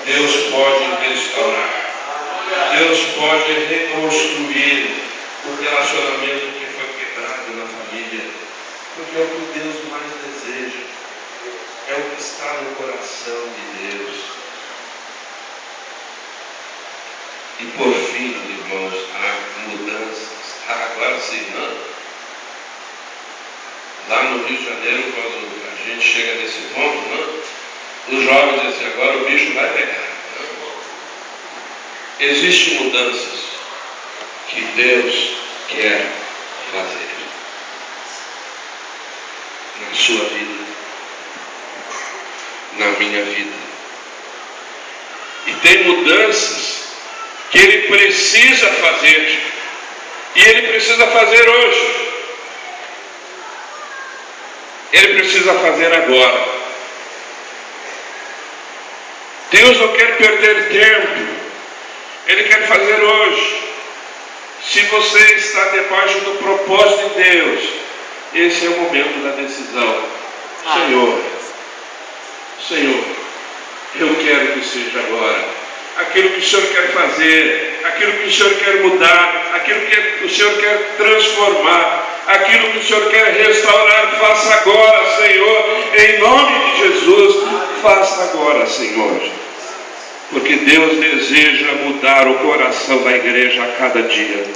Deus pode restaurar. Deus pode reconstruir o relacionamento que foi quebrado na família. Porque é o que Deus mais deseja. É o que está no coração de Deus. E por fim, irmãos, há mudanças. Agora sim, não? Lá no Rio de Janeiro, quando a gente chega nesse ponto, não? Os jovens dizem assim, agora o bicho vai pegar. Existem mudanças que Deus quer fazer na sua vida, na minha vida. E tem mudanças que Ele precisa fazer, e Ele precisa fazer hoje. Ele precisa fazer agora. Deus não quer perder tempo. Ele quer fazer hoje. Se você está debaixo do propósito de Deus, esse é o momento da decisão. Senhor, eu quero que seja agora. Aquilo que o Senhor quer fazer, aquilo que o Senhor quer mudar, aquilo que o Senhor quer transformar, aquilo que o Senhor quer restaurar, faça agora, Senhor, em nome de Jesus, faça agora, Senhor. Porque Deus deseja mudar o coração da igreja a cada dia.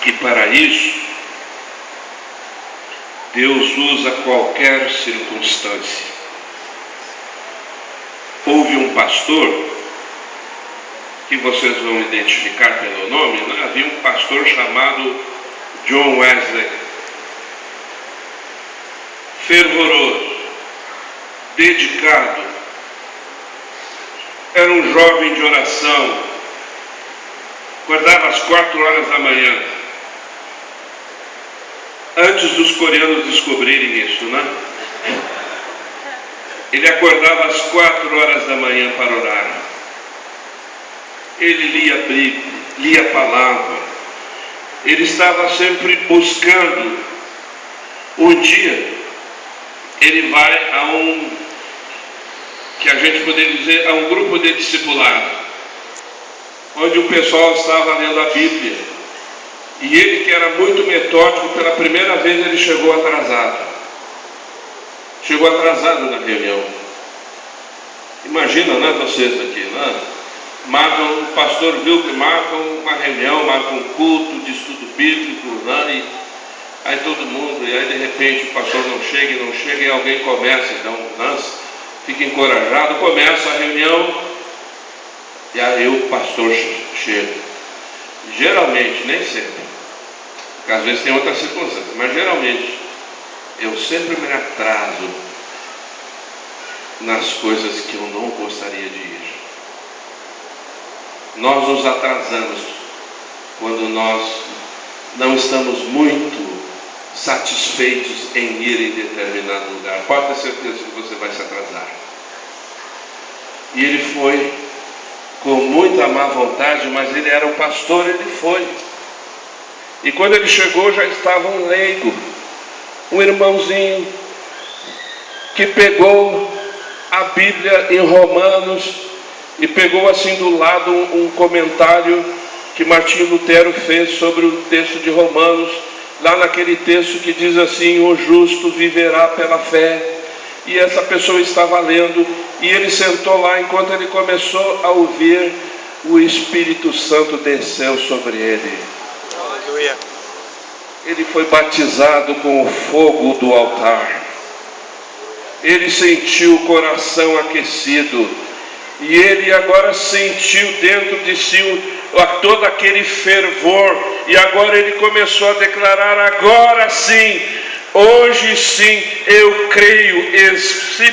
E para isso, Deus usa qualquer circunstância. Houve um pastor, que vocês vão identificar pelo nome, né? Havia um pastor chamado John Wesley, fervoroso, dedicado, era um jovem de oração, acordava às 4 horas da manhã, antes dos coreanos descobrirem isso, né? Ele acordava às 4 horas da manhã para orar. Ele lia a Bíblia, lia a palavra. Ele estava sempre buscando. Um dia, ele vai a que a gente poderia dizer, a um grupo de discipulado, onde o pessoal estava lendo a Bíblia. E ele, que era muito metódico, pela primeira vez ele chegou atrasado. Chegou atrasado na reunião. Imagina, né, vocês aqui, né? Marcam, o pastor viu que marcam uma reunião, marcam um culto de estudo bíblico, né? E aí todo mundo, e aí de repente o pastor não chega, e alguém começa, então, né? Fica encorajado, começa a reunião, e aí o pastor chega. Geralmente, nem sempre, porque às vezes tem outras circunstâncias, mas geralmente, eu sempre me atraso nas coisas que eu não gostaria de ir. Nós nos atrasamos quando nós não estamos muito satisfeitos em ir em determinado lugar. Pode ter certeza que você vai se atrasar. E ele foi com muita má vontade, mas ele era um pastor, ele foi. E quando ele chegou, já estava um leigo, um irmãozinho, que pegou a Bíblia em Romanos e pegou assim do lado um comentário que Martinho Lutero fez sobre o texto de Romanos, lá naquele texto que diz assim: o justo viverá pela fé. E essa pessoa estava lendo, e ele sentou lá. Enquanto ele começou a ouvir, o Espírito Santo desceu sobre ele. Aleluia. Ele foi batizado com o fogo do altar. Ele sentiu o coração aquecido. E ele agora sentiu dentro de si todo aquele fervor. E agora ele começou a declarar: agora sim, hoje sim, eu creio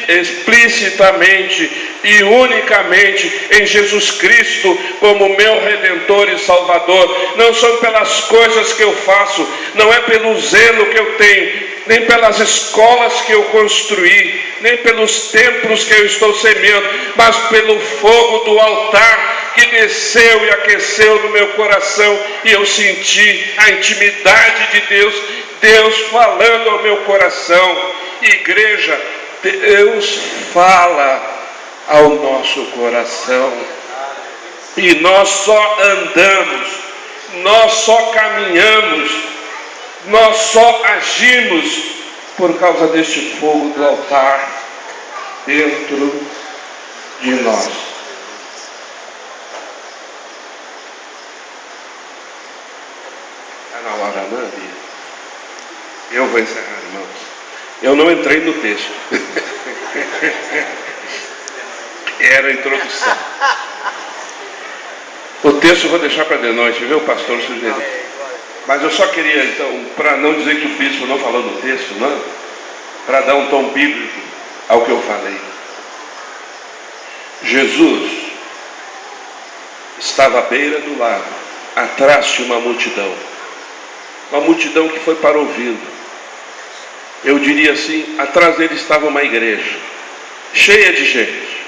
explicitamente e unicamente em Jesus Cristo como meu Redentor e Salvador. Não são pelas coisas que eu faço, não é pelo zelo que eu tenho, nem pelas escolas que eu construí, nem pelos templos que eu estou semeando, mas pelo fogo do altar que desceu e aqueceu no meu coração, e eu senti a intimidade de Deus Deus falando ao meu coração. Igreja, Deus fala ao nosso coração. E nós só andamos, nós só caminhamos, nós só agimos por causa deste fogo do altar dentro de nós. Está na hora, não, Bia? Eu vou encerrar, irmãos. Eu não entrei no texto. Era a introdução. O texto eu vou deixar para de noite, viu, pastor? Sugeriu. Mas eu só queria, então, para não dizer que o bispo não falou no texto, não, para dar um tom bíblico ao que eu falei. Jesus estava à beira do lago, atrás de uma multidão que foi para ouvi-lo. Eu diria assim, atrás dele estava uma igreja, cheia de gente,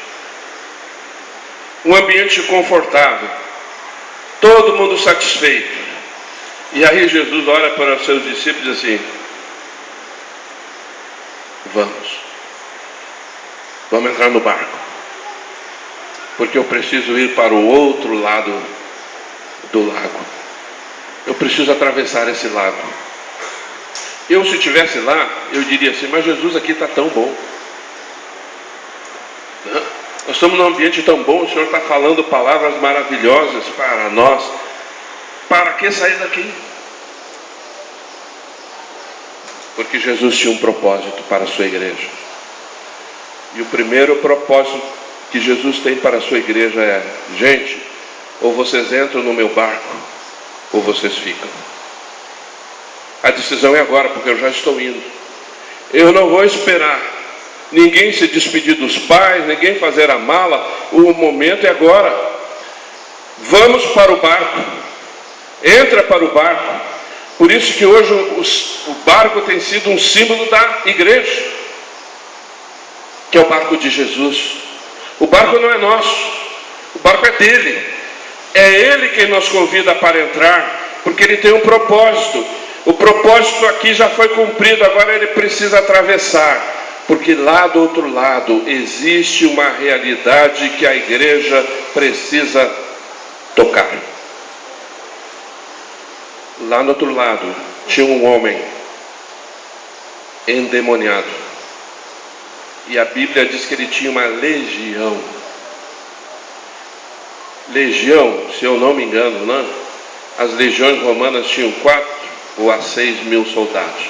um ambiente confortável, todo mundo satisfeito. E aí Jesus olha para os seus discípulos e diz assim: vamos entrar no barco, porque eu preciso ir para o outro lado do lago. Eu preciso atravessar esse lago. Eu, se estivesse lá, eu diria assim: mas Jesus, aqui está tão bom. Nós estamos num ambiente tão bom, o Senhor está falando palavras maravilhosas para nós. Para que sair daqui? Porque Jesus tinha um propósito para a sua igreja. E o primeiro propósito que Jesus tem para a sua igreja é: gente, ou vocês entram no meu barco, ou vocês ficam. A decisão é agora, porque eu já estou indo. Eu não vou esperar ninguém se despedir dos pais, ninguém fazer a mala. O momento é agora. Vamos para o barco. Entra para o barco. Por isso que hoje o barco tem sido um símbolo da igreja, que é o barco de Jesus. O barco não é nosso, o barco é dele. É ele quem nos convida para entrar, porque ele tem um propósito. O propósito aqui já foi cumprido, agora ele precisa atravessar, porque lá do outro lado existe uma realidade que a igreja precisa tocar. Lá no outro lado tinha um homem endemoniado, e a Bíblia diz que ele tinha uma legião. Legião, se eu não me engano, não? As legiões romanas tinham 4 ou a 6 mil soldados.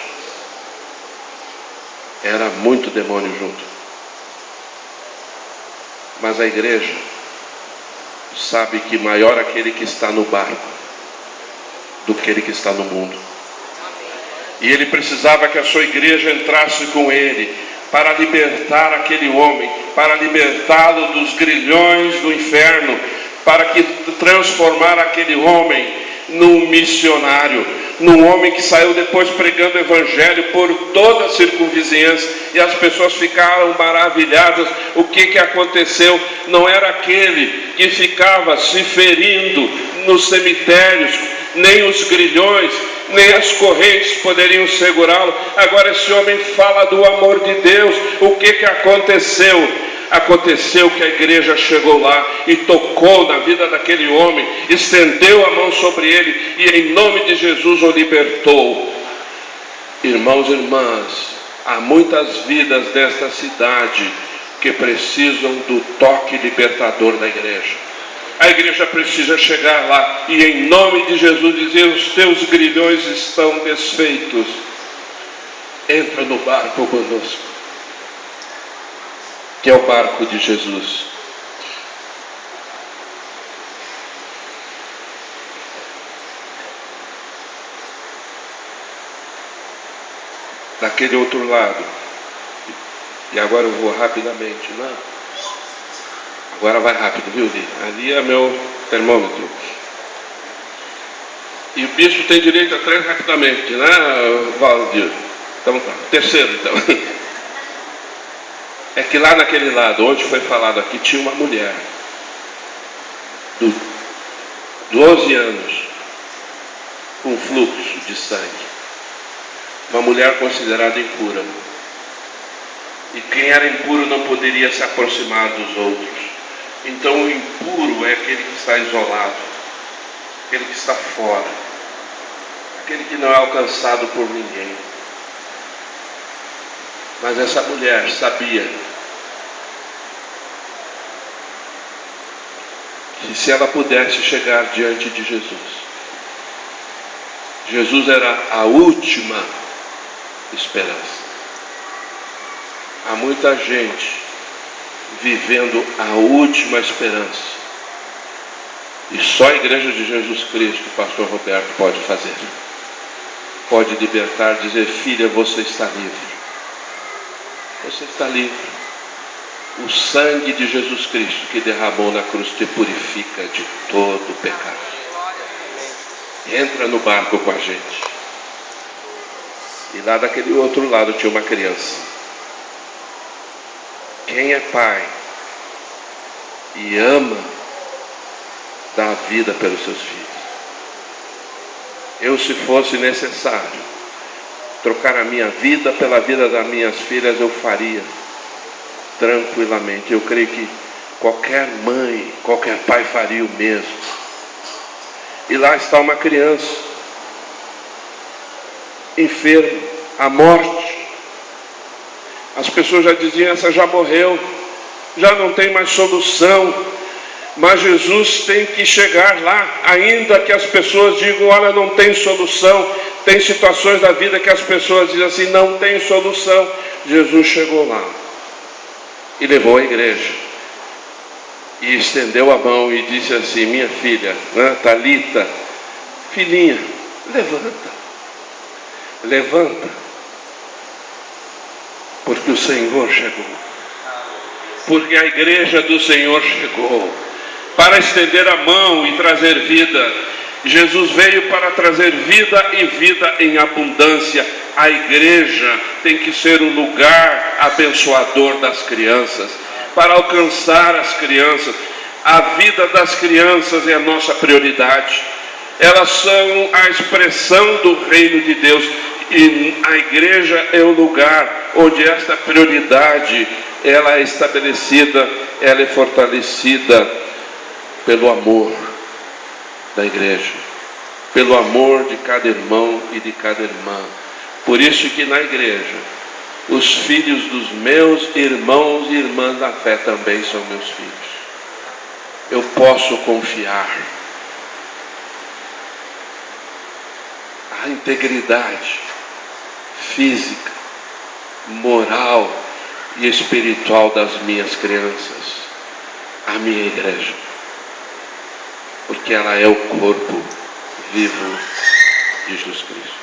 Era muito demônio junto. Mas a igreja sabe que maior aquele que está no barco do que aquele que está no mundo. E ele precisava que a sua igreja entrasse com ele para libertar aquele homem, para libertá-lo dos grilhões do inferno, para que transformar aquele homem num missionário, num homem que saiu depois pregando o evangelho por toda a circunvizinhança, e as pessoas ficaram maravilhadas. O que aconteceu? Não era aquele que ficava se ferindo nos cemitérios, nem os grilhões, nem as correntes poderiam segurá-lo. Agora esse homem fala do amor de Deus. O que aconteceu? Aconteceu que a igreja chegou lá e tocou na vida daquele homem, estendeu a mão sobre ele e em nome de Jesus o libertou. Irmãos e irmãs, há muitas vidas desta cidade que precisam do toque libertador da igreja. A igreja precisa chegar lá e em nome de Jesus dizer: os teus grilhões estão desfeitos, entra no barco conosco, que é o barco de Jesus. Daquele outro lado, e agora eu vou rapidamente, não? Agora vai rápido, viu, Li? Ali é meu termômetro. E o bispo tem direito a 3 rapidamente, né, Valdir? Então tá. Terceiro, então. É que lá naquele lado, onde foi falado aqui, tinha uma mulher de 12 anos com fluxo de sangue. uma mulher considerada impura. E quem era impuro não poderia se aproximar dos outros. Então o impuro é aquele que está isolado, aquele que está fora, aquele que não é alcançado por ninguém. Mas essa mulher sabia que se ela pudesse chegar diante de Jesus, Jesus era a última esperança. Há muita gente vivendo a última esperança. E só a Igreja de Jesus Cristo, o pastor Roberto, pode fazer. Pode libertar, dizer: filha, você está livre. Você está livre. O sangue de Jesus Cristo que derramou na cruz te purifica de todo o pecado. Entra no barco com a gente. E lá daquele outro lado tinha uma criança. Quem é pai e ama, dá a vida pelos seus filhos. Eu, se fosse necessário trocar a minha vida pela vida das minhas filhas, eu faria tranquilamente. Eu creio que qualquer mãe, qualquer pai faria o mesmo. E lá está uma criança enferma, à morte. As pessoas já diziam: essa já morreu, já não tem mais solução. Mas Jesus tem que chegar lá, ainda que as pessoas digam: olha, não tem solução. Tem situações da vida que as pessoas dizem assim: não tem solução. Jesus chegou lá e levou a igreja e estendeu a mão e disse assim: minha filha, Talita, filhinha, levanta, porque o Senhor chegou, porque a igreja do Senhor chegou para estender a mão e trazer vida. Jesus veio para trazer vida e vida em abundância. A igreja tem que ser o lugar abençoador das crianças, para alcançar as crianças. A vida das crianças é a nossa prioridade. Elas são a expressão do reino de Deus. E a igreja é o lugar onde esta prioridade ela é estabelecida, ela é fortalecida pelo amor da igreja, pelo amor de cada irmão e de cada irmã. Por isso que na igreja, os filhos dos meus irmãos e irmãs da fé também são meus filhos. Eu posso confiar. A integridade física, moral e espiritual das minhas crianças, a minha igreja, porque ela é o corpo vivo de Jesus Cristo.